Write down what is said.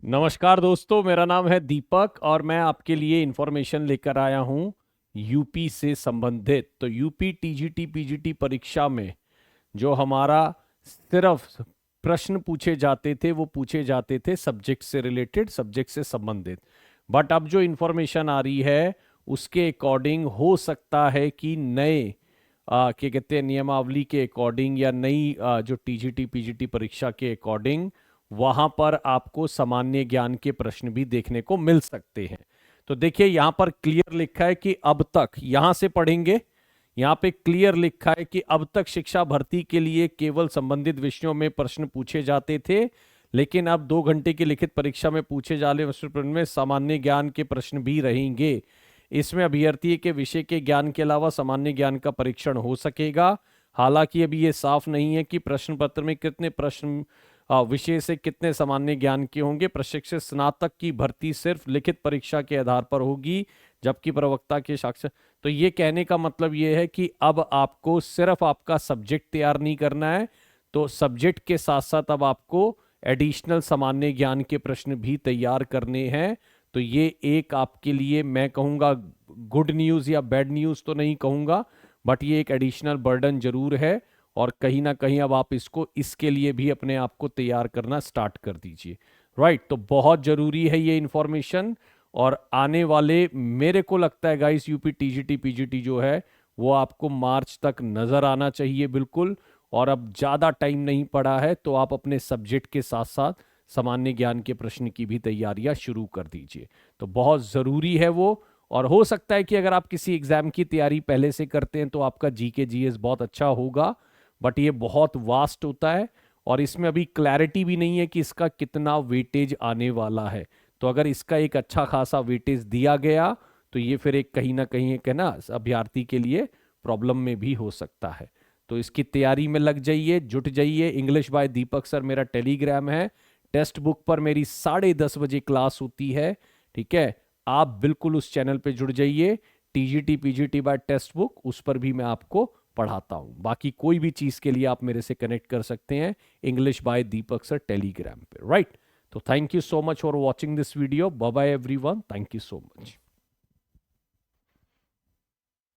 नमस्कार दोस्तों, मेरा नाम है दीपक और मैं आपके लिए इंफॉर्मेशन लेकर आया हूँ यूपी से संबंधित। तो यूपी टीजीटी पीजीटी परीक्षा में जो हमारा सिर्फ प्रश्न पूछे जाते थे वो पूछे जाते थे सब्जेक्ट से रिलेटेड, सब्जेक्ट से संबंधित। बट अब जो इंफॉर्मेशन आ रही है उसके अकॉर्डिंग हो सकता है कि नए क्या कहते हैं नियमावली के अकॉर्डिंग या नई जो टीजीटी पीजीटी परीक्षा के अकॉर्डिंग वहां पर आपको सामान्य ज्ञान के प्रश्न भी देखने को मिल सकते हैं। तो देखिए यहां पर क्लियर लिखा है कि अब तक, यहां से पढ़ेंगे, यहां पे क्लियर लिखा है कि अब तक शिक्षा भर्ती के लिए केवल संबंधित विषयों में प्रश्न पूछे जाते थे, लेकिन अब 2 घंटे की लिखित परीक्षा में पूछे जाने वाले प्रश्न में सामान्य ज्ञान के प्रश्न भी रहेंगे। इसमें अभ्यर्थी के विषय के ज्ञान के अलावा सामान्य ज्ञान का परीक्षण हो सकेगा। हालांकि अभी ये साफ नहीं है कि प्रश्न पत्र में कितने प्रश्न विषय से कितने सामान्य ज्ञान के होंगे। प्रशिक्षित स्नातक की भर्ती सिर्फ लिखित परीक्षा के आधार पर होगी, जबकि प्रवक्ता के साक्ष्य। तो ये कहने का मतलब ये है कि अब आपको सिर्फ आपका सब्जेक्ट तैयार नहीं करना है, तो सब्जेक्ट के साथ साथ अब आपको एडिशनल सामान्य ज्ञान के प्रश्न भी तैयार करने हैं। तो ये एक आपके लिए मैं कहूँगा गुड न्यूज़ या बैड न्यूज़ तो नहीं कहूँगा, बट ये एक एडिशनल बर्डन जरूर है। और कहीं ना कहीं अब आप इसको इसके लिए भी अपने आप को तैयार करना स्टार्ट कर दीजिए। राइट, तो बहुत जरूरी है ये इंफॉर्मेशन। और आने वाले, मेरे को लगता है गाइस, यूपी टीजीटी पीजीटी जो है वो आपको मार्च तक नजर आना चाहिए बिल्कुल। और अब ज्यादा टाइम नहीं पड़ा है, तो आप अपने सब्जेक्ट के साथ साथ सामान्य ज्ञान के प्रश्न की भी तैयारियां शुरू कर दीजिए। तो बहुत जरूरी है वो। और हो सकता है कि अगर आप किसी एग्जाम की तैयारी पहले से करते हैं तो आपका जीके जीएस बहुत अच्छा होगा, बट ये बहुत वास्ट होता है और इसमें अभी क्लैरिटी भी नहीं है कि इसका कितना वेटेज आने वाला है। तो अगर इसका एक अच्छा खासा वेटेज दिया गया तो ये फिर एक कहीं ना कहीं एक है ना अभ्यर्थी के लिए प्रॉब्लम में भी हो सकता है। तो इसकी तैयारी में लग जाइए, जुट जाइए। इंग्लिश बाय दीपक सर मेरा टेलीग्राम है। टेक्स्ट बुक पर मेरी 10:30 बजे क्लास होती है। ठीक है, आप बिल्कुल उस चैनल पे जुड़ जाइए। TGT PGT by textbook, उस पर भी मैं आपको पढ़ाता हूं। बाकी कोई भी चीज के लिए आप मेरे से कनेक्ट कर सकते हैं English by Deepak sir Telegram पे। राइट, तो thank you so much for watching this video. Bye bye everyone, thank you so much.